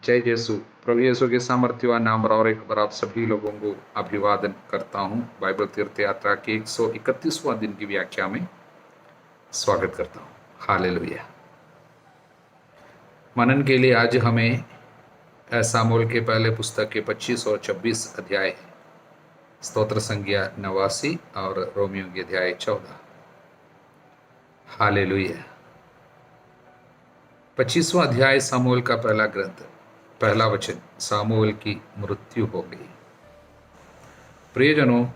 जय यीशु। प्रभु यीशु के सामर्थ्यवान नाम और एक बार आप सभी लोगों को अभिवादन करता हूं। बाइबल तीर्थ यात्रा के 131वां दिन की व्याख्या में स्वागत करता हूं। हालेलुया। मनन के लिए आज हमें सामुएल के पहले पुस्तक के 25 और 26 अध्याय, स्तोत्र संज्ञा 89 और रोमियो के अध्याय 14। हालेलुया। 25वां अध्याय सामुएल का पहला ग्रंथ, पहला वचन, सामुएल की मृत्यु हो गई। प्रियजनों,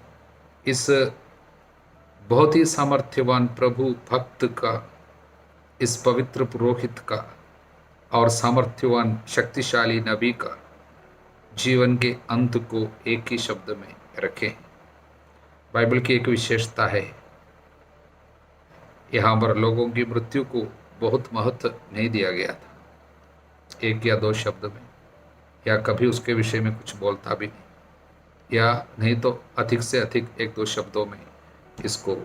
इस बहुत ही सामर्थ्यवान प्रभु भक्त का, इस पवित्र पुरोहित का और सामर्थ्यवान शक्तिशाली नबी का जीवन के अंत को एक ही शब्द में रखें। बाइबल की एक विशेषता है, यहाँ पर लोगों की मृत्यु को बहुत महत्व नहीं दिया गया था, एक या दो शब्द में, या कभी उसके विषय में कुछ बोलता भी नहीं, या नहीं तो अधिक से अधिक एक दो शब्दों में इसको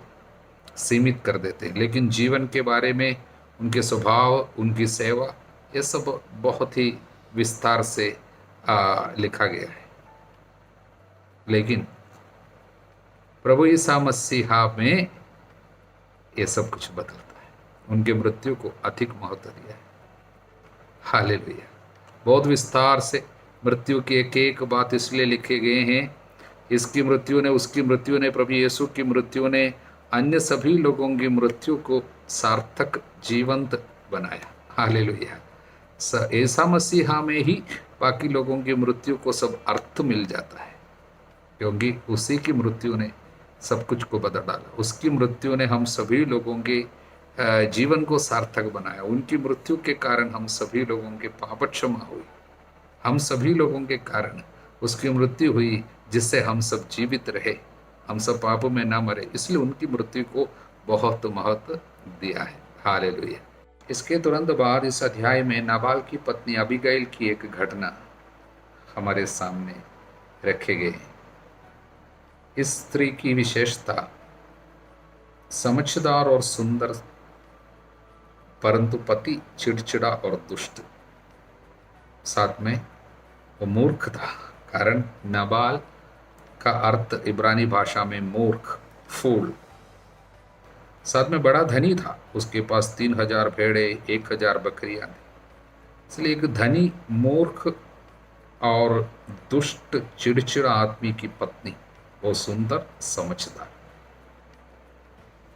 सीमित कर देते हैं। लेकिन जीवन के बारे में, उनके स्वभाव, उनकी सेवा, ये सब बहुत ही विस्तार से लिखा गया है। लेकिन प्रभु ईसा मसीहा में ये सब कुछ बदलता है, उनके मृत्यु को अधिक महत्व दिया है। हालेलुया। बहुत विस्तार से मृत्यु की एक एक बात इसलिए लिखे गए हैं, इसकी मृत्यु ने, उसकी मृत्यु ने, प्रभु यीशु की मृत्यु ने अन्य सभी लोगों की मृत्यु को सार्थक, जीवंत बनाया। हालेलुया। ईसा मसीहा में ही बाकी लोगों की मृत्यु को सब अर्थ मिल जाता है, क्योंकि उसी की मृत्यु ने सब कुछ को बदल डाला। उसकी मृत्यु ने हम सभी लोगों के जीवन को सार्थक बनाया। उनकी मृत्यु के कारण हम सभी लोगों के पाप क्षमा हुई, हम सभी लोगों के कारण उसकी मृत्यु हुई, जिससे हम सब जीवित रहे, हम सब पापों में ना मरे। इसलिए उनकी मृत्यु को बहुत महत्व दिया है। हालेलुया। इसके तुरंत बाद इस अध्याय में नाबाल की पत्नी अबीगैल की एक घटना हमारे सामने रखे गए। इस स्त्री की विशेषता समझदार और सुंदर, परंतु पति चिड़चिड़ा और दुष्ट, साथ में वो मूर्ख था। कारण नाबाल का अर्थ इब्रानी भाषा में मूर्ख, फूल। साथ में बड़ा धनी था, उसके पास 3000 भेड़े, 1000 बकरियां थी। इसलिए एक धनी, मूर्ख और दुष्ट, चिड़चिड़ा आदमी की पत्नी, वो सुंदर, समझदार,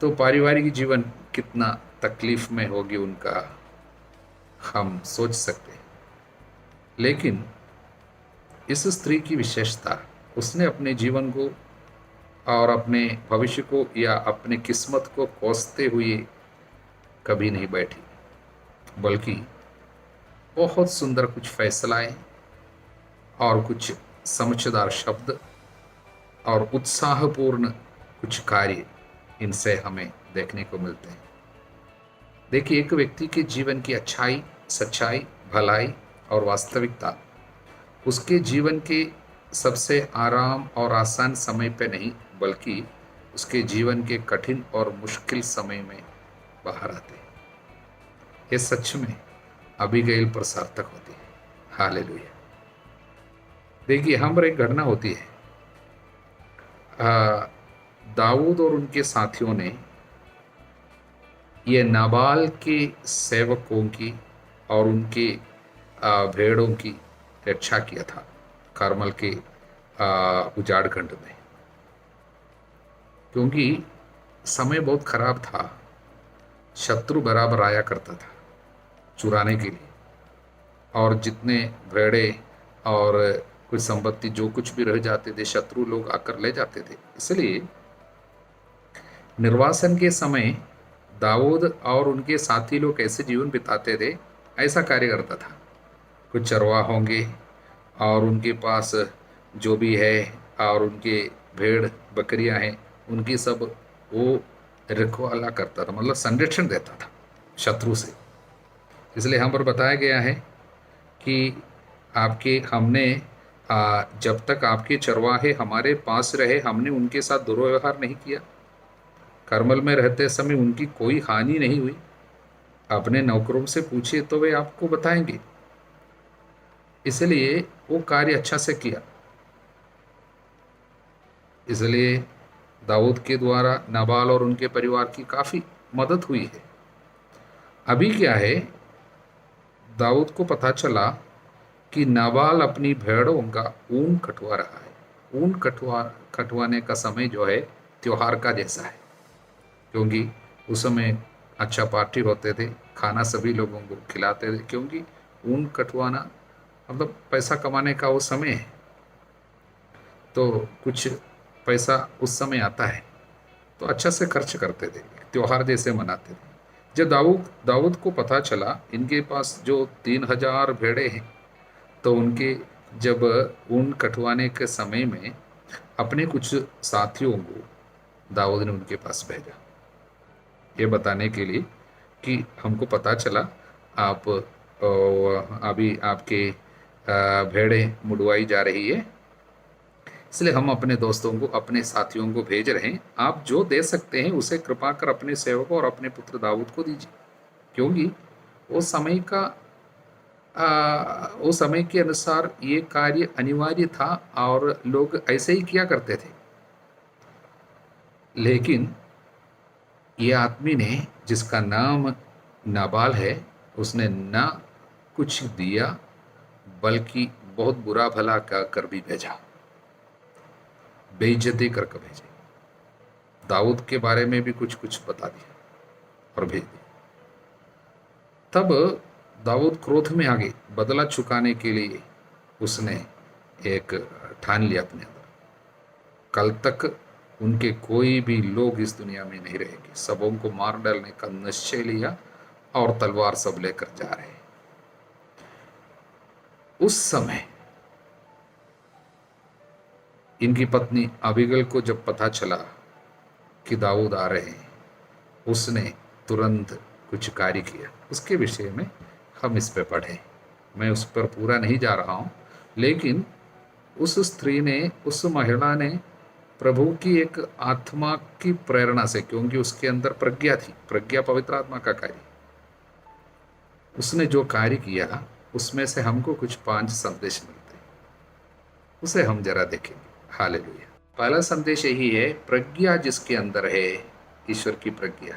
तो पारिवारिक जीवन कितना तकलीफ में होगी उनका, हम सोच सकते हैं। लेकिन इस स्त्री की विशेषता, उसने अपने जीवन को और अपने भविष्य को या अपने किस्मत को कोसते हुए कभी नहीं बैठी, बल्कि बहुत सुंदर कुछ फैसलाएं और कुछ समझदार शब्द और उत्साहपूर्ण कुछ कार्य इनसे हमें देखने को मिलते हैं। देखिए, एक व्यक्ति के जीवन की अच्छाई, सच्चाई, भलाई और वास्तविकता उसके जीवन के सबसे आराम और आसान समय पे नहीं, बल्कि उसके जीवन के कठिन और मुश्किल समय में बाहर आते हैं। ये सच में अबीगैल पर सार्थक होती है। हालेलुया। देखिए, हम पर एक घटना होती है। दाऊद और उनके साथियों ने ये नाबाल के सेवकों की और उनके भेड़ों की रक्षा किया था कार्मल के उजाड़ खंड में, क्योंकि समय बहुत खराब था। शत्रु बराबर आया करता था चुराने के लिए, और जितने भेड़े और कुछ संपत्ति जो कुछ भी रह जाते थे, शत्रु लोग आकर ले जाते थे। इसलिए निर्वासन के समय दाऊद और उनके साथी लोग कैसे जीवन बिताते थे, ऐसा कार्य करता था। कुछ चरवाह होंगे और उनके पास जो भी है, और उनके भेड़ बकरियां हैं, उनकी सब वो रखवाला करता था, मतलब संरक्षण देता था शत्रु से। इसलिए हम पर बताया गया है कि हमने जब तक आपके चरवाहे हमारे पास रहे, हमने उनके साथ दुर्व्यवहार नहीं किया। करमल में रहते समय उनकी कोई हानि नहीं हुई। अपने नौकरों से पूछिए तो वे आपको बताएंगे। इसलिए वो कार्य अच्छा से किया। इसलिए दाऊद के द्वारा नाबाल और उनके परिवार की काफ़ी मदद हुई है। अभी क्या है, दाऊद को पता चला कि नाबाल अपनी भेड़ों का ऊन कटवा रहा है। ऊन कटवाने का समय जो है त्योहार का जैसा है, क्योंकि उस समय अच्छा पार्टी होते थे, खाना सभी लोगों को खिलाते थे, क्योंकि ऊन कटवाना मतलब पैसा कमाने का वो समय है, तो कुछ पैसा उस समय आता है, तो अच्छा से खर्च करते थे, त्योहार जैसे मनाते थे। जब दाऊद को पता चला इनके पास जो 3,000 भेड़े हैं, तो उनके जब ऊन कटवाने के समय में अपने कुछ साथियों को दाऊद ने उनके पास भेजा, ये बताने के लिए कि हमको पता चला आप अभी आपके भेड़े मुड़वाई जा रही है, इसलिए हम अपने दोस्तों को, अपने साथियों को भेज रहे हैं। आप जो दे सकते हैं उसे कृपा कर अपने सेवकों और अपने पुत्र दाऊद को दीजिए, क्योंकि वो समय का वो समय के अनुसार ये कार्य अनिवार्य था और लोग ऐसे ही किया करते थे। लेकिन ये आदमी ने, जिसका नाम नाबाल है, उसने ना कुछ दिया बल्कि बहुत बुरा भला कर भी भेजा, बेइज्जती करके भेजे। दाऊद के बारे में भी कुछ कुछ बता दिया और भेज दिया। तब दाऊद क्रोध में आ गए। बदला चुकाने के लिए उसने एक ठान लिया अपने अंदर, कल तक उनके कोई भी लोग इस दुनिया में नहीं रहेंगे, सबों को मार डालने का निश्चय लिया और तलवार सब लेकर जा रहे। उस समय इनकी पत्नी अबीगल को जब पता चला कि दाऊद आ रहे हैं, उसने तुरंत कुछ कार्य किया। उसके विषय में हम इस पे पढ़ें, मैं उस पर पूरा नहीं जा रहा हूँ, लेकिन उस स्त्री ने, उस महिला ने प्रभु की एक आत्मा की प्रेरणा से, क्योंकि उसके अंदर प्रज्ञा थी, प्रज्ञा पवित्र आत्मा का कार्य, उसने जो कार्य किया उसमें से हमको कुछ 5 संदेश मिलते हैं, उसे हम जरा देखेंगे। हालेलुया। पहला संदेश यही है, प्रज्ञा जिसके अंदर है, ईश्वर की प्रज्ञा,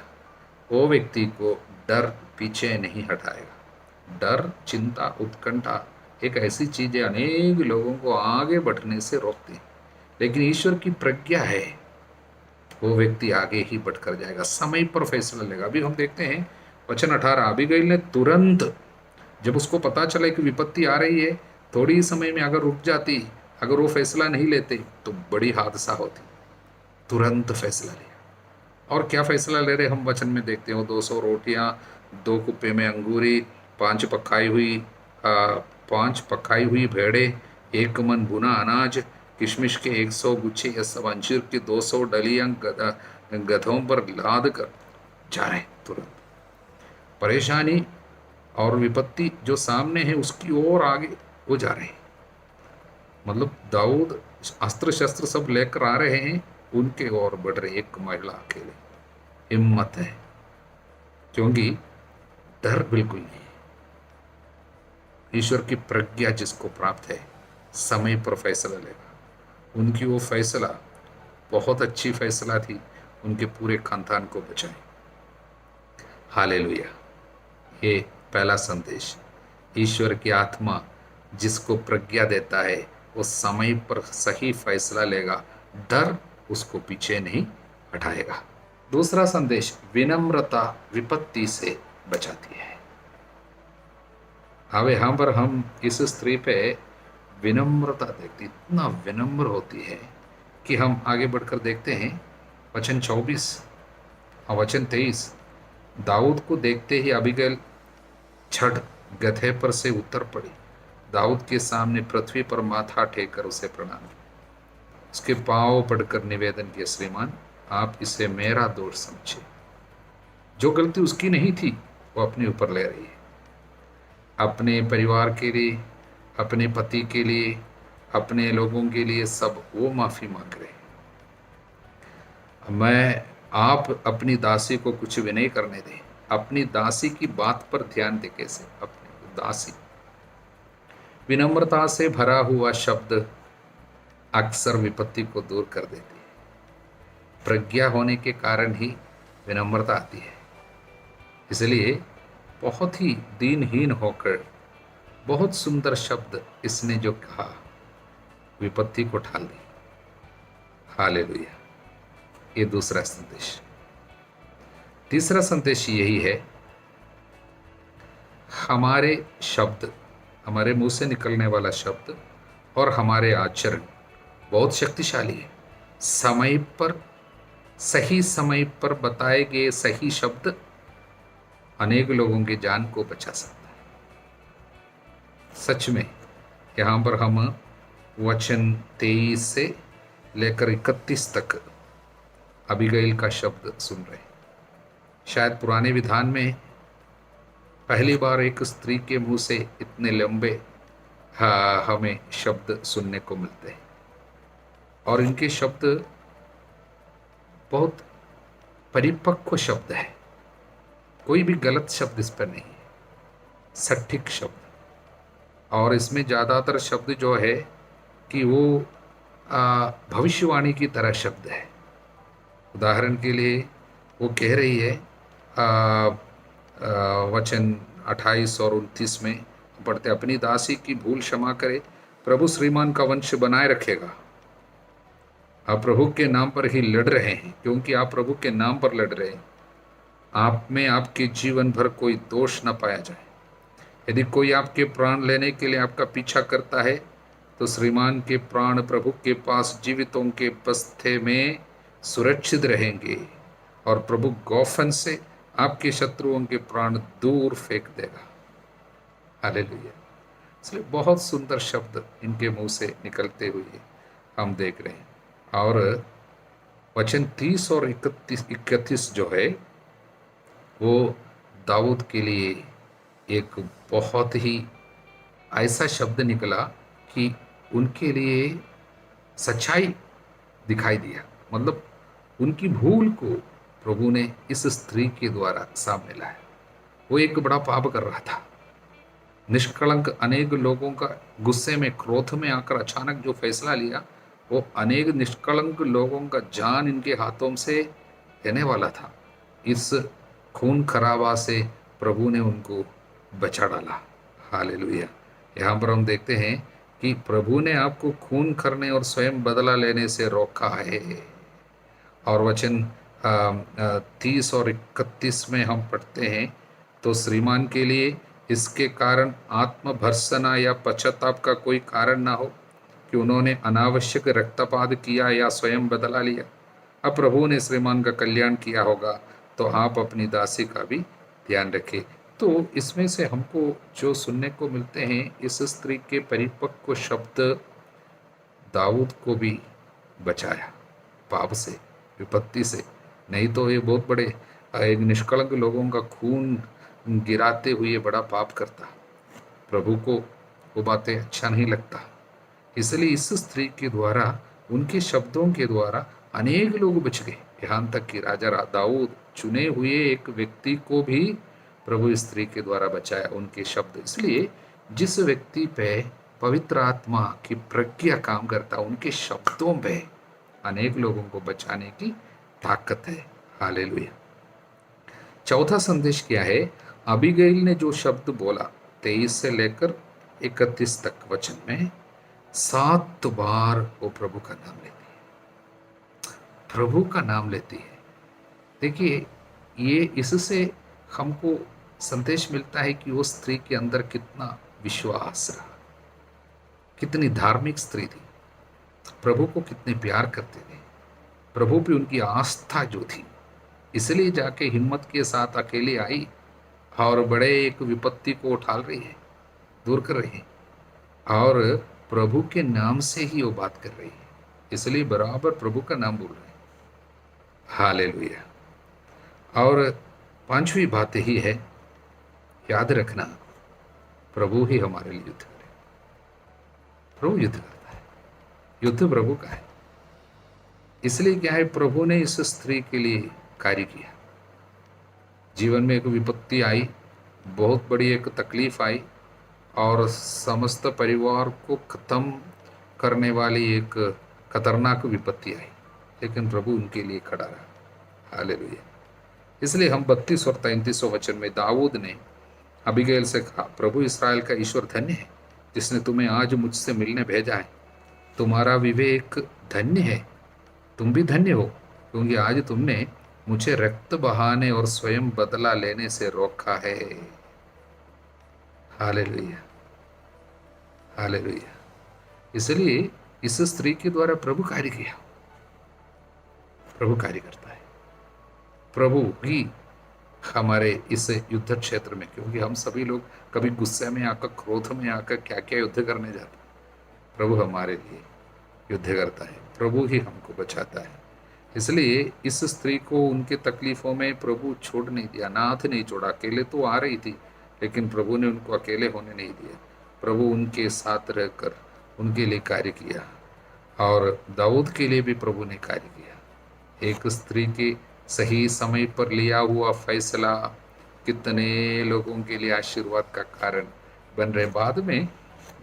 वो व्यक्ति को डर पीछे नहीं हटाएगा। डर, चिंता, उत्कंठा एक ऐसी चीज है अनेक लोगों को आगे बढ़ने से रोकती है, लेकिन ईश्वर की प्रज्ञा है, वो व्यक्ति आगे ही बढ़कर जाएगा, समय पर फैसला लेगा। अभी हम देखते हैं वचन 18, अबीगैल ने तुरंत, जब उसको पता चला कि विपत्ति आ रही है, थोड़ी ही समय में अगर रुक जाती, अगर वो फैसला नहीं लेते तो बड़ी हादसा होती। तुरंत फैसला लिया, और क्या फैसला ले रहे हम वचन में देखते हो। 200 रोटियां, 2 कुप्पे में अंगूरी, 5 पकाई हुई भेड़े, 1 मन भुना अनाज, किशमिश के 100 गुच्छे, या सब अंजीर की 200 डलियां गधों पर लाद कर जा रहे। तुरंत परेशानी और विपत्ति जो सामने है उसकी ओर आगे वो जा रहे हैं। मतलब दाऊद अस्त्र शस्त्र सब लेकर आ रहे हैं, उनके ओर बढ़ रहे। एक महिला अकेले, हिम्मत है, क्योंकि डर बिल्कुल नहीं है। ईश्वर की प्रज्ञा जिसको प्राप्त है, समय पर फैसला लेगा। उनकी वो फैसला बहुत अच्छी फैसला थी, उनके पूरे खानदान को बचाए। हालेलुया। ये पहला संदेश, ईश्वर की आत्मा जिसको प्रज्ञा देता है वो समय पर सही फैसला लेगा, डर उसको पीछे नहीं हटाएगा। दूसरा संदेश, विनम्रता विपत्ति से बचाती है। अब यहाँ पर हम इस स्त्री पे विनम्रता देखते, इतना विनम्र होती है कि हम आगे बढ़कर देखते हैं वचन 24 और वचन 23। दाऊद को देखते ही अबीगैल छठ गधे पर से उतर पड़ी, दाऊद के सामने पृथ्वी पर माथा टेक कर उसे प्रणाम किया, उसके पांव पड़कर निवेदन किया, श्रीमान आप इसे मेरा दोष समझे। जो गलती उसकी नहीं थी वो अपने ऊपर ले रही है, अपने परिवार के लिए, अपने पति के लिए, अपने लोगों के लिए, सब वो माफी मांग रहे हैं। मैं आप अपनी दासी को कुछ भी नहीं करने दें। अपनी दासी की बात पर ध्यान दे, कैसे अपनी दासी, विनम्रता से भरा हुआ शब्द अक्सर विपत्ति को दूर कर देती है। प्रज्ञा होने के कारण ही विनम्रता आती है। इसलिए बहुत ही दीनहीन होकर बहुत सुंदर शब्द इसने जो कहा, विपत्ति को ढाल दी। हालेलुया। ये दूसरा संदेश। तीसरा संदेश यही है, हमारे शब्द, हमारे मुंह से निकलने वाला शब्द और हमारे आचरण बहुत शक्तिशाली है। समय पर, सही समय पर बताए गए सही शब्द अनेक लोगों की जान को बचा सकता है। सच में यहाँ पर हम वचन 23 से लेकर 31 तक अबीगैल का शब्द सुन रहे हैं। शायद पुराने विधान में पहली बार एक स्त्री के मुंह से इतने लंबे हमें शब्द सुनने को मिलते हैं, और इनके शब्द बहुत परिपक्व शब्द है। कोई भी गलत शब्द इस पर नहीं है, सटीक शब्द। और इसमें ज़्यादातर शब्द जो है कि वो भविष्यवाणी की तरह शब्द है। उदाहरण के लिए वो कह रही है, वचन 28 और 29 में पढ़ते, अपनी दासी की भूल क्षमा करे, प्रभु श्रीमान का वंश बनाए रखेगा। आप प्रभु के नाम पर ही लड़ रहे हैं, क्योंकि आप प्रभु के नाम पर लड़ रहे हैं। आप में आपके जीवन भर कोई दोष न पाया जाए। यदि कोई आपके प्राण लेने के लिए आपका पीछा करता है, तो श्रीमान के प्राण प्रभु के पास जीवितों के बस्ते में सुरक्षित रहेंगे, और प्रभु गोफन से आपके शत्रुओं के प्राण दूर फेंक देगा। हालेलुया। इसलिए बहुत सुंदर शब्द इनके मुंह से निकलते हुए हम देख रहे हैं। और वचन 30 और 31 जो है वो दाऊद के लिए एक बहुत ही ऐसा शब्द निकला कि उनके लिए सच्चाई दिखाई दिया। मतलब उनकी भूल को प्रभु ने इस स्त्री के द्वारा सामने लाया। वो एक बड़ा पाप कर रहा था, निष्कलंक अनेक लोगों का गुस्से में, क्रोध में आकर अचानक जो फैसला लिया, वो अनेक निष्कलंक लोगों का जान इनके हाथों से लेने वाला था। इस खून खराबा से प्रभु ने उनको बचा डाला। हालेलुया। यहाँ पर हम देखते हैं कि प्रभु ने आपको खून करने और स्वयं बदला लेने से रोका है। और वचन 30 और 31 में हम पढ़ते हैं, तो श्रीमान के लिए इसके कारण आत्मभर्सना या पश्चाताप का कोई कारण ना हो कि उन्होंने अनावश्यक रक्तपात किया या स्वयं बदला लिया। अब प्रभु ने श्रीमान का कल्याण किया होगा, तो आप अपनी दासी का भी ध्यान रखें। तो इसमें से हमको जो सुनने को मिलते हैं, इस स्त्री के परिपक्व शब्द दाऊद को भी बचाया पाप से, विपत्ति से। नहीं तो ये बहुत बड़े एक निष्कलंक लोगों का खून गिराते हुए बड़ा पाप करता। प्रभु को वो बातें अच्छा नहीं लगता। इसलिए इस स्त्री के द्वारा, उनके शब्दों के द्वारा अनेक लोग बच गए। यहाँ तक कि राजा दाऊद चुने हुए एक व्यक्ति को भी प्रभु स्त्री के द्वारा बचाया, उनके शब्द। इसलिए जिस व्यक्ति पे पवित्र आत्मा की प्रज्ञा काम करता, उनके शब्दों पे अनेक लोगों को बचाने की ताकत है। हालेलुया। चौथा संदेश क्या है? अबीगैल ने जो शब्द बोला 23 से लेकर 31 तक वचन में, 7 बार वो प्रभु का नाम लेती है, प्रभु का नाम लेती है। देखिए, ये इससे हमको संदेश मिलता है कि वो स्त्री के अंदर कितना विश्वास रहा, कितनी धार्मिक स्त्री थी, प्रभु को कितने प्यार करते थे, प्रभु पे उनकी आस्था जो थी। इसलिए जाके हिम्मत के साथ अकेले आई और बड़े एक विपत्ति को उठाल रही है, दूर कर रही है, और प्रभु के नाम से ही वो बात कर रही है। इसलिए बराबर प्रभु का नाम बोल रहे हैं। हालेलुया। और पांचवी बात ही है, याद रखना, प्रभु ही हमारे लिए युद्ध करे। प्रभु युद्ध करता है, युद्ध प्रभु का है। इसलिए क्या है, प्रभु ने इस स्त्री के लिए कार्य किया। जीवन में एक विपत्ति आई, बहुत बड़ी एक तकलीफ आई, और समस्त परिवार को खत्म करने वाली एक खतरनाक विपत्ति आई, लेकिन प्रभु उनके लिए खड़ा रहा। हालेलुया। इसलिए हम 32 और 33 वचन में दाऊद ने अबीगैल से कहा, प्रभु इस्राएल का ईश्वर धन्य है जिसने तुम्हें आज मुझसे मिलने भेजा है। तुम्हारा विवेक धन्य है, तुम भी धन्य हो, क्योंकि आज तुमने मुझे रक्त बहाने और स्वयं बदला लेने से रोका है। Hallelujah, hallelujah. इसलिए इस स्त्री के द्वारा प्रभु कार्य किया, प्रभु कार्य करता है। प्रभु ही हमारे इस युद्ध क्षेत्र में, क्योंकि हम सभी लोग कभी गुस्से में आकर, क्रोध में आकर क्या क्या युद्ध करने जाते हैं, प्रभु हमारे लिए युद्ध करता है, प्रभु ही हमको बचाता है। इसलिए इस स्त्री को उनके तकलीफों में प्रभु छोड़ नहीं दिया, नाथ नहीं छोड़ा। अकेले तो आ रही थी, लेकिन प्रभु ने उनको अकेले होने नहीं दिया। प्रभु उनके साथ रहकर उनके लिए कार्य किया, और दाऊद के लिए भी प्रभु ने कार्य किया। एक स्त्री के सही समय पर लिया हुआ फैसला कितने लोगों के लिए आशीर्वाद का कारण बन रहे। बाद में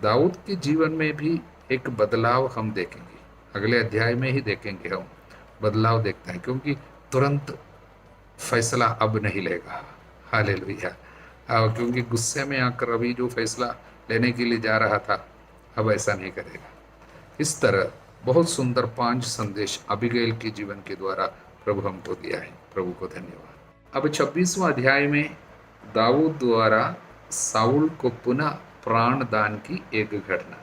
दाऊद के जीवन में भी एक बदलाव हम देखेंगे, अगले अध्याय में ही देखेंगे हम बदलाव देखते हैं, क्योंकि तुरंत फैसला अब नहीं लेगा। हालेलुया। क्योंकि गुस्से में आकर अभी जो फैसला लेने के लिए जा रहा था, अब ऐसा नहीं करेगा। इस तरह बहुत सुंदर 5 संदेश अबीगैल के जीवन के द्वारा प्रभु हमको दिया है। प्रभु को धन्यवाद। अब 26वां अध्याय में दाऊद द्वारा साउल को पुनः प्राण दान की एक घटना।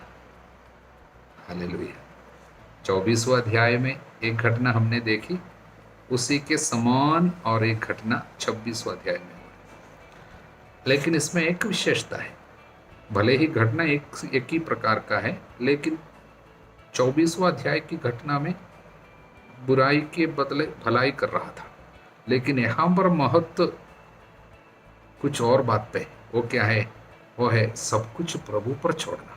हालेलुया। 24वां अध्याय में एक घटना हमने देखी, उसी के समान और एक घटना 26वां अध्याय में हुई। लेकिन इसमें एक विशेषता है, भले ही घटना एक ही प्रकार का है, लेकिन 24वां अध्याय की घटना में बुराई के बदले भलाई कर रहा था, लेकिन यहाँ पर महत्व कुछ और बात पे। वो क्या है? वो है सब कुछ प्रभु पर छोड़ना।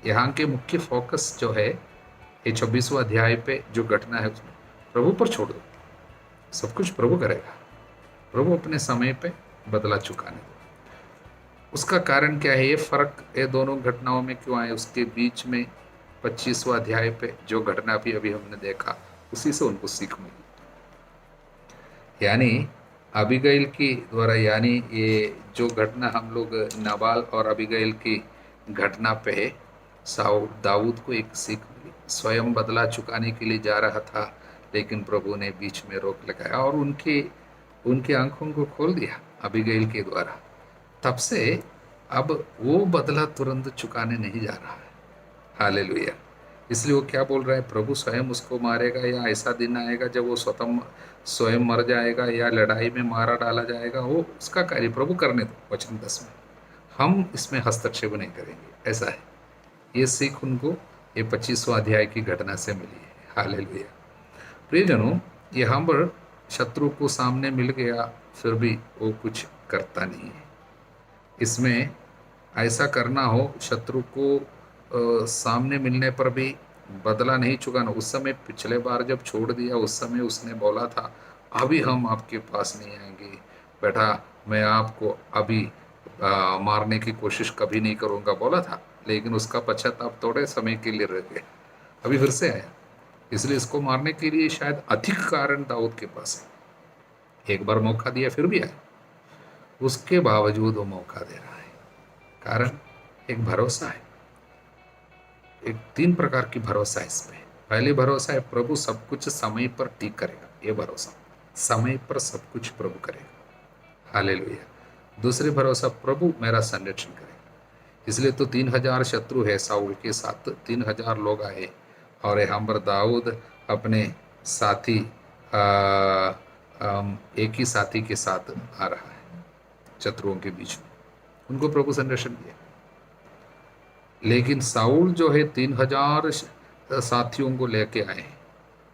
यहाँ के मुख्य फोकस जो है ये 26वां अध्याय पे जो घटना है उसमें प्रभु पर छोड़ दो, सब कुछ प्रभु करेगा, प्रभु अपने समय पे बदला चुकाने दो। उसका कारण क्या है? ये फर्क ये दोनों घटनाओं में क्यों आए? उसके बीच में 25वां अध्याय पे जो घटना भी अभी हमने देखा, उसी से उनको सीख मिली। यानी अबीगैल की द्वारा, यानी ये जो घटना हम लोग नाबाल और अबीगैल की घटना पे है, दाऊद को एक सीख मिली। स्वयं बदला चुकाने के लिए जा रहा था, लेकिन प्रभु ने बीच में रोक लगाया और उनके आंखों को खोल दिया अबीगैल के द्वारा। तब से अब वो बदला तुरंत चुकाने नहीं जा रहा है। हालेलुया। इसलिए वो क्या बोल रहा है? प्रभु स्वयं उसको मारेगा, या ऐसा दिन आएगा जब वो स्वयं मर जाएगा, या लड़ाई में मारा डाला जाएगा, वो उसका कार्य प्रभु करने दो। वचन 10 में हम इसमें हस्तक्षेप नहीं करेंगे, ऐसा है। ये सीख उनको ये 25वां अध्याय की घटना से मिली है। हालेलुया। प्रियजनों, यहाँ पर शत्रु को सामने मिल गया, फिर भी वो कुछ करता नहीं है। इसमें ऐसा करना हो, शत्रु को सामने मिलने पर भी बदला नहीं चुकाना। उस समय पिछले बार जब छोड़ दिया, उस समय उसने बोला था अभी हम आपके पास नहीं आएंगे बेटा, मैं आपको अभी मारने की कोशिश कभी नहीं करूँगा, बोला था। लेकिन उसका पश्चाताप थोड़े समय के लिए रह गया, अभी फिर से आया। इसलिए इसको मारने के लिए शायद अधिक कारण दाऊद के पास है। एक बार मौका दिया, फिर भी आया, उसके बावजूद वो मौका दे रहा है। कारण एक भरोसा है। एक 3 प्रकार की भरोसा है इसमें। पहली भरोसा है प्रभु सब कुछ समय पर ठीक करेगा, ये भरोसा, समय पर सब कुछ प्रभु करेगा। हालेलुया। दूसरी भरोसा, प्रभु मेरा संरक्षण करेगा। इसलिए तो 3000 शत्रु है साउल के साथ, 3000 लोग आए, और यहाँ पर दाऊद अपने साथी एक ही साथी के साथ आ रहा है शत्रुओं के बीच में, उनको प्रभु संरक्षण दिया। लेकिन साउल जो है 3000 साथियों को लेके आए,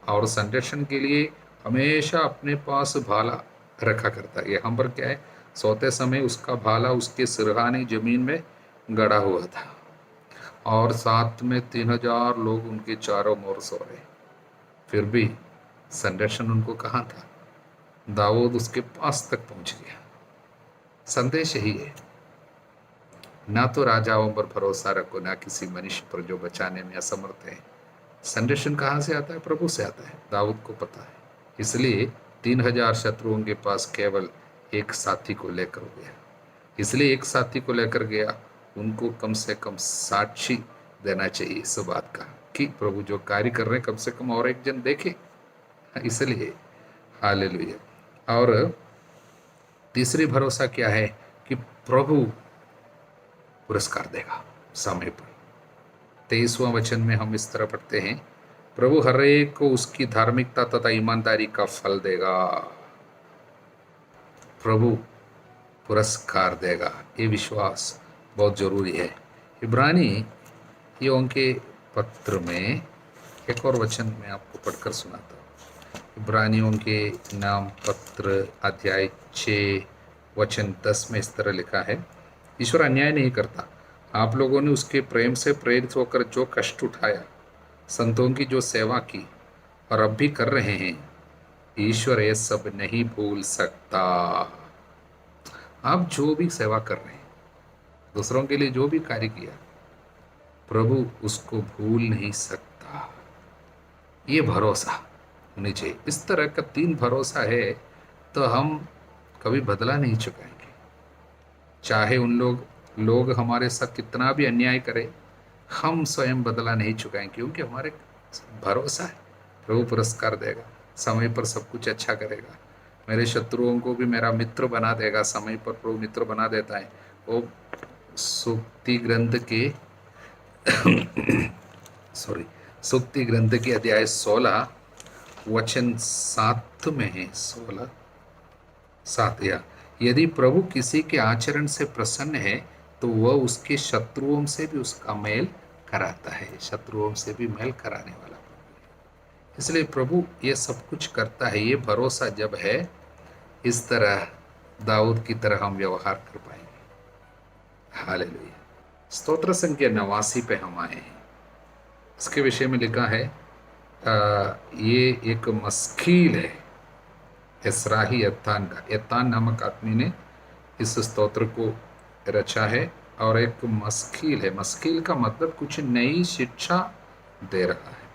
और संरक्षण के लिए हमेशा अपने पास भाला रखा करता है। यहाँ पर क्या है? सोते समय उसका भाला उसके सिरहाने जमीन में गड़ा हुआ था, और साथ में 3000 लोग उनके चारों ओर सो रहे। फिर भी संरक्षण उनको कहाँ था? दाऊद उसके पास तक पहुंच गया। संदेश यही है, ना तो राजाओं पर भरोसा रखो, ना किसी मनुष्य पर जो बचाने में असमर्थ है। संरक्षण कहाँ से आता है? प्रभु से आता है। दाऊद को पता है, इसलिए 3,000 शत्रुओं के पास केवल एक साथी को लेकर गया। इसलिए एक साथी को लेकर गया, उनको कम से कम साक्षी देना चाहिए इस बात का कि प्रभु जो कार्य कर रहे हैं कम से कम और एक जन देखे। इसलिए हालेलुया। और तीसरी भरोसा क्या है कि प्रभु पुरस्कार देगा समय पर। 23वां वचन में हम इस तरह पढ़ते हैं, प्रभु हर एक को उसकी धार्मिकता तथा ईमानदारी का फल देगा। प्रभु पुरस्कार देगा, ये विश्वास बहुत जरूरी है। इब्रानियों के पत्र में एक और वचन मैं आपको पढ़कर सुनाता हूँ। इब्रानियों के नाम पत्र अध्याय 6 वचन 10 में इस तरह लिखा है, ईश्वर अन्याय नहीं करता। आप लोगों ने उसके प्रेम से प्रेरित होकर जो कष्ट उठाया, संतों की जो सेवा की और अब भी कर रहे हैं, ईश्वर ये सब नहीं भूल सकता। आप जो भी सेवा कर रहे हैं, दूसरों के लिए जो भी कार्य किया, प्रभु उसको भूल नहीं सकता। ये भरोसा होनी चाहिए। इस तरह का 3 भरोसा है तो हम कभी बदला नहीं चुकाएंगे। चाहे उन लोग हमारे साथ कितना भी अन्याय करें, हम स्वयं बदला नहीं चुकाएंगे, क्योंकि हमारे भरोसा है प्रभु पुरस्कार देगा, समय पर सब कुछ अच्छा करेगा। मेरे शत्रुओं को भी मेरा मित्र बना देगा, समय पर प्रभु मित्र बना देता है। वो सूक्ति ग्रंथ के सूक्ति ग्रंथ के अध्याय 16 वचन 7 में है, 16:7 या यदि प्रभु किसी के आचरण से प्रसन्न है तो वह उसके शत्रुओं से भी उसका मेल कराता है। शत्रुओं से भी मेल कराने वाला प्रभु है। इसलिए प्रभु ये सब कुछ करता है। ये भरोसा जब है, इस तरह दाऊद की तरह हम व्यवहार कर पाएंगे। हालेलुया। स्तोत्र संख्या 89 पे हम आए हैं। इसके विषय में लिखा है, ये एक मस्कील है, इसराही यत्तान नामक आदमी ने इस स्तोत्र को रचा है और एक मस्कील है। मस्कील का मतलब कुछ नई शिक्षा दे रहा है।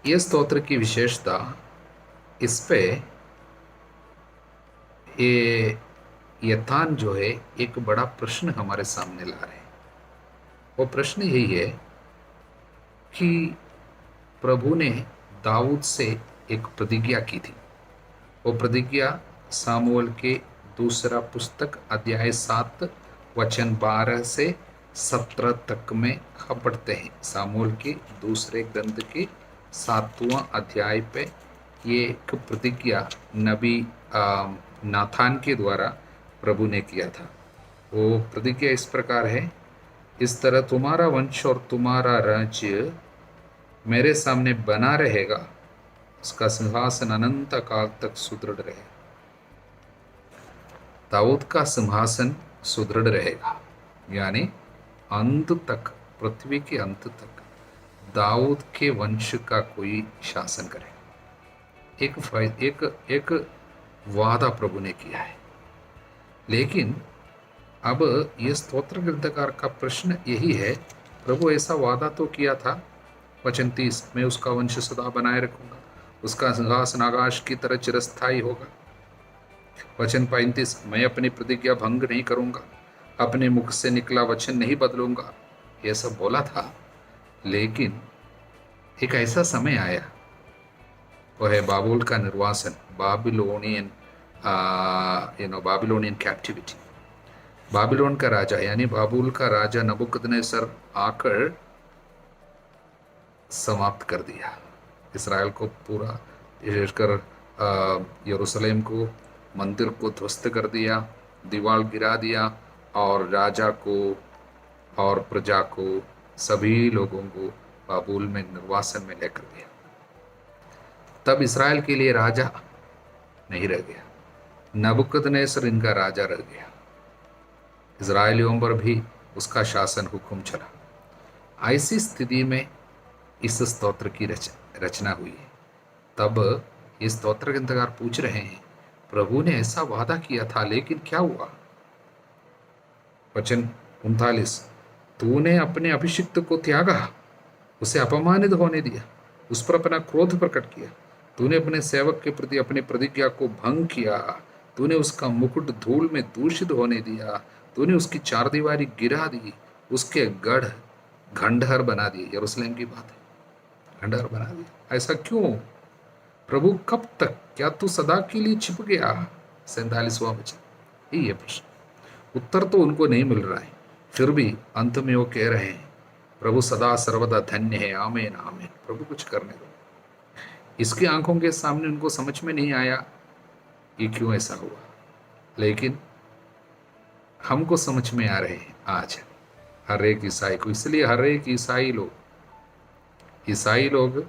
ये स्तोत्र की विशेषता इस पे ये यत्तान जो है एक बड़ा प्रश्न हमारे सामने ला रहे हैं। वो प्रश्न यही है कि प्रभु ने दाऊद से एक प्रतिज्ञा की थी। वो प्रतिज्ञा सामुएल के दूसरा पुस्तक अध्याय 7 वचन 12 से 17 तक में हम पढ़ते हैं। सामुएल के दूसरे ग्रंथ के 7वां अध्याय पे ये एक प्रतिज्ञा नबी नाथान के द्वारा प्रभु ने किया था। वो प्रतिज्ञा इस प्रकार है, इस तरह तुम्हारा वंश और तुम्हारा राज्य मेरे सामने बना रहेगा, उसका सिंहासन अनंत काल तक सुदृढ़ रहेगा। दाऊद का सिंहासन सुदृढ़ रहेगा, यानी अंत तक, पृथ्वी के अंत तक दाऊद के वंश का कोई शासन करे। एक वादा प्रभु ने किया है। लेकिन अब ये स्तोत्र ग्रंथकार का प्रश्न यही है, प्रभु ऐसा वादा तो किया था, वचन 30, मैं उसका वंश सदा बनाए रखूंगा, उसका सिंहासन आकाश की तरह चिरस्थायी होगा। वचन 35, मैं अपनी प्रतिज्ञा भंग नहीं करूंगा, अपने मुख से निकला वचन नहीं बदलूंगा। यह सब बोला था, लेकिन एक ऐसा समय आया, वह है बाबुल का निर्वासन, बाबिलोनियन बाबिलोनियन कैप्टिविटी। बाबिलोन का राजा यानी बाबुल का राजा नबूकदनेस्सर आकर समाप्त कर दिया इसराइल को पूरा, विशेषकर यरूशलेम को, मंदिर को ध्वस्त कर दिया, दीवार गिरा दिया और राजा को और प्रजा को, सभी लोगों को बाबुल में निर्वासन में लेकर गया। तब इसराइल के लिए राजा नहीं रह गया, नबूकदनेस्सर इनका राजा रह गया। इजराइलियों पर भी उसका शासन हुक्म चला। ऐसी स्थिति में इस स्तोत्र की रचना हुई है। तब ये स्तोत्र ग्रंथकार पूछ रहे हैं, प्रभु ने ऐसा वादा किया था, लेकिन क्या हुआ? वचन 39, तूने अपने अभिषिक्त को त्यागा, उसे अपमानित होने दिया, उस पर अपना क्रोध प्रकट किया। तूने अपने सेवक के प्रति अपनी प्रतिज्ञा को भंग किया। तूने उसका मुकुट धूल में दूषित होने दिया। तूने उसकी चारदीवारी गिरा दी, उसके गढ़ खंडहर बना दिए। यरूशलेम की बात है, खंडहर बना दिया। ऐसा क्यों प्रभु, कब तक? क्या तू सदा के लिए छिप गया? 47वां वचन, यही है प्रश्न। उत्तर तो उनको नहीं मिल रहा है, फिर भी अंत में वो कह रहे हैं, प्रभु सदा सर्वदा धन्य है, आमीन आमीन। प्रभु कुछ करने दो। इसकी आंखों के सामने उनको समझ में नहीं आया ये क्यों ऐसा हुआ, लेकिन हमको समझ में आ रहे हैं आज हर एक ईसाई को। इसलिए हर एक ईसाई लोग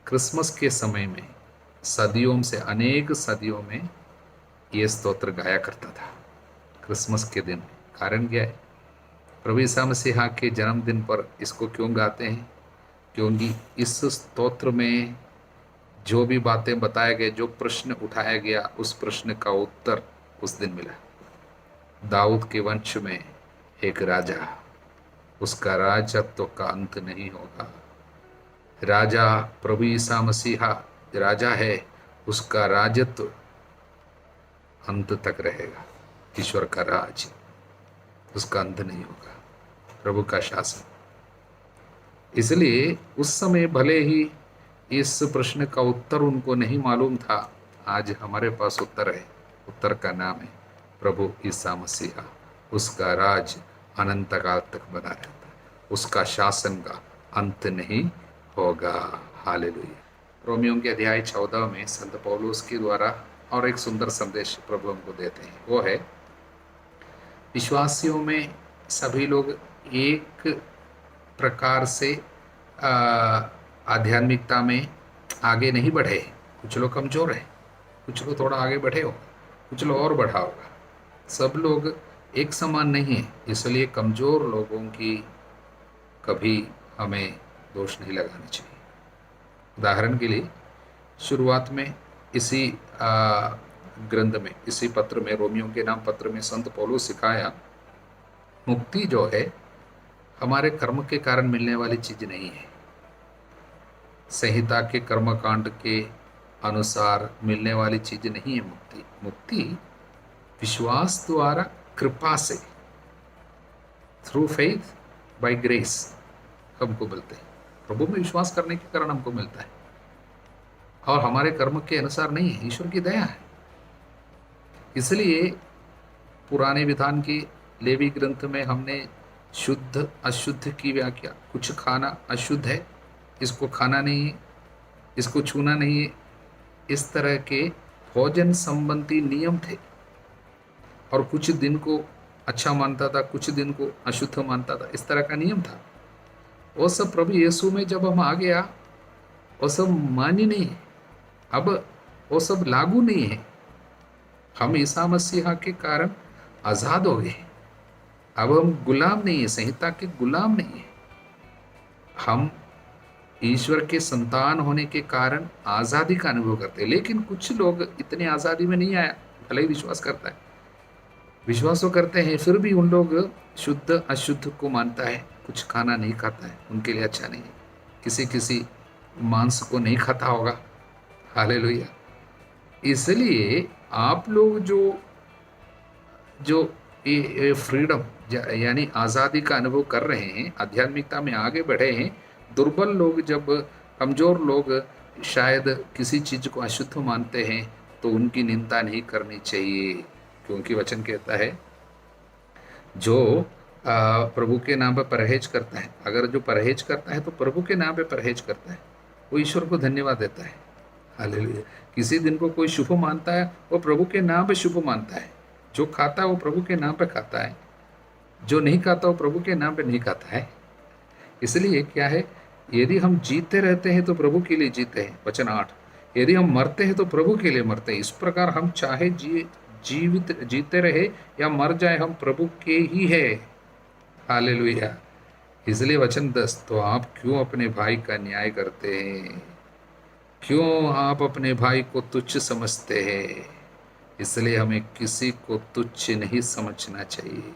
क्रिसमस के समय में सदियों से, अनेक सदियों में ये स्तोत्र गाया करता था क्रिसमस के दिन। कारण क्या है? प्रभु ईसा मसीहा के जन्मदिन पर इसको क्यों गाते हैं? क्योंकि इस स्तोत्र में जो भी बातें बताए गए, जो प्रश्न उठाया गया, उस प्रश्न का उत्तर उस दिन मिला। दाऊद के वंश में एक राजा, उसका राजत्व का अंत नहीं होगा। राजा प्रभु ईसा मसीहा राजा है, उसका राजत्व अंत तक रहेगा। ईश्वर का राज, उसका अंत नहीं होगा, प्रभु का शासन। इसलिए उस समय भले ही इस प्रश्न का उत्तर उनको नहीं मालूम था, आज हमारे पास उत्तर है। उत्तर का नाम है प्रभु ईसा मसीहा। उसका राज अनंत काल तक बना रहता है, उसका शासन का अंत नहीं होगा। हालेलुया। रोमियो के अध्याय 14 में संत पौलुस के द्वारा और एक सुंदर संदेश प्रभु हमको देते हैं। वो है, विश्वासियों में सभी लोग एक प्रकार से आध्यात्मिकता में आगे नहीं बढ़े। कुछ लोग कमजोर हैं, कुछ लोग थोड़ा आगे बढ़े हो, कुछ लोग और बढ़ा होगा। सब लोग एक समान नहीं है, इसलिए कमजोर लोगों की कभी हमें दोष नहीं लगाना चाहिए। उदाहरण के लिए, शुरुआत में इसी ग्रंथ में, इसी पत्र में, रोमियो के नाम पत्र में संत पौलुस सिखाया, मुक्ति जो है हमारे कर्म के कारण मिलने वाली चीज नहीं है। संहिता के कर्मकांड के अनुसार मिलने वाली चीज नहीं है मुक्ति। मुक्ति विश्वास द्वारा, कृपा से, थ्रू फेथ बाय ग्रेस हमको मिलते हैं। प्रभु में विश्वास करने के कारण हमको मिलता है, और हमारे कर्म के अनुसार नहीं है, ईश्वर की दया है। इसलिए पुराने विधान के लेवी ग्रंथ में हमने शुद्ध अशुद्ध की व्याख्या, कुछ खाना अशुद्ध है, इसको खाना नहीं है, इसको छूना नहीं है, इस तरह के भोजन संबंधी नियम थे। और कुछ दिन को अच्छा मानता था, कुछ दिन को अशुद्ध मानता था, इस तरह का नियम था। वो सब प्रभु यीशु में जब हम आ गया, वो सब मान्य नहीं है, अब वो सब लागू नहीं है। हम ईसा मसीहा के कारण आज़ाद हो गए। अब हम गुलाम नहीं है, संहिता के गुलाम नहीं है। हम ईश्वर के संतान होने के कारण आज़ादी का अनुभव करते हैं। लेकिन कुछ लोग इतने आज़ादी में नहीं आया, भले ही विश्वास करता है, विश्वास तो करते हैं, फिर भी उन लोग शुद्ध अशुद्ध को मानता है, कुछ खाना नहीं खाता है, उनके लिए अच्छा नहीं है। किसी मांस को नहीं खाता होगा। हालेलुया। इसलिए आप लोग जो फ्रीडम यानी आज़ादी का अनुभव कर रहे हैं, आध्यात्मिकता में आगे बढ़े हैं, दुर्बल लोग, जब कमज़ोर लोग शायद किसी चीज़ को अशुद्ध मानते हैं, तो उनकी निंदा नहीं करनी चाहिए। क्योंकि वचन कहता है, जो प्रभु के नाम पर परहेज करता है, अगर जो परहेज करता है तो प्रभु के नाम पे परहेज करता है, वो ईश्वर को धन्यवाद देता है। हालेलुया। किसी दिन को कोई शुभ मानता है, वो प्रभु के नाम पे शुभ मानता है। जो खाता है वो प्रभु के नाम पे खाता है, जो नहीं खाता वो प्रभु के नाम पे नहीं खाता है। इसलिए क्या है, यदि हम जीते रहते हैं तो प्रभु के लिए जीते हैं। वचन 8, यदि हम मरते हैं तो प्रभु के लिए मरते हैं। इस प्रकार हम चाहे जीवित जीते रहे या मर जाए, हम प्रभु के ही है। हालेलुया। इसलिए वचन 10, तो आप क्यों अपने भाई का न्याय करते हैं? क्यों आप अपने भाई को तुच्छ समझते हैं? इसलिए हमें किसी को तुच्छ नहीं समझना चाहिए।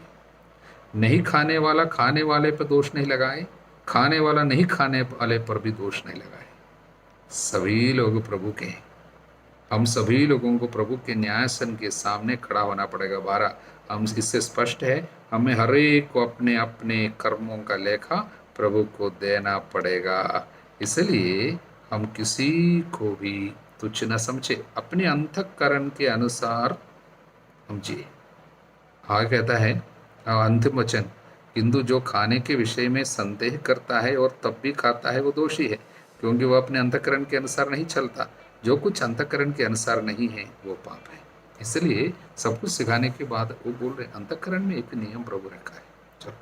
नहीं खाने वाला खाने वाले पर दोष नहीं लगाए, खाने वाला नहीं खाने वाले पर भी दोष नहीं लगाए। सभी लोग प्रभु के हैं। हम सभी लोगों को प्रभु के न्यायासन के सामने खड़ा होना पड़ेगा। 12 हम इससे स्पष्ट है, हमें हर एक को अपने अपने कर्मों का लेखा प्रभु को देना पड़ेगा। इसलिए हम किसी को भी तुच्छ न समझे, अपने अंतःकरण के अनुसार हम जिए। हाँ कहता है अंतिम वचन, किंतु जो खाने के विषय में संदेह करता है और तब भी खाता है वो दोषी है, क्योंकि वह अपने अंतःकरण के अनुसार नहीं चलता। जो कुछ अंतःकरण के अनुसार नहीं है वो पाप है। इसलिए सब कुछ सिखाने के बाद वो बोल रहे अंतःकरण में एक नियम प्रभु रखा है। चलो,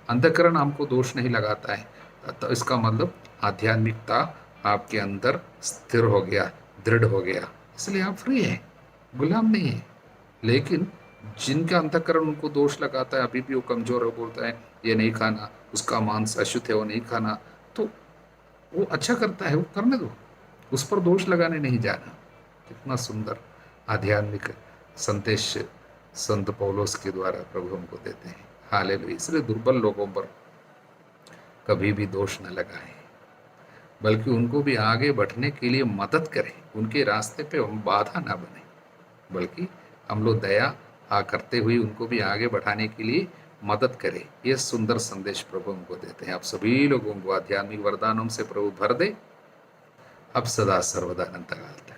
अंतःकरण हमको दोष नहीं लगाता है, तो इसका मतलब आध्यात्मिकता आपके अंदर स्थिर हो गया, दृढ़ हो गया, इसलिए आप फ्री हैं, गुलाम नहीं है। लेकिन जिनका अंतःकरण उनको दोष लगाता है, अभी भी वो कमजोर है, बोलता है ये नहीं खाना, उसका मांस अशुद्ध है वो नहीं खाना, तो वो अच्छा करता है, वो करने दो, उस पर दोष लगाने नहीं जाना। कितना सुंदर आध्यात्मिक संदेश संत पौलोस के द्वारा प्रभु हमको देते हैं। हालेलुया। इसलिए दुर्बल लोगों पर कभी भी दोष न लगाएं, बल्कि उनको भी आगे बढ़ने के लिए मदद करें। उनके रास्ते पे हम बाधा ना बने, बल्कि हम लोग दया करते हुए उनको भी आगे बढ़ाने के लिए मदद करें। ये सुंदर संदेश प्रभु हमको देते हैं। आप सभी लोगों को आध्यात्मिक वरदानों से प्रभु भर दे, अब सदा सर्वदा अनंत काल तक।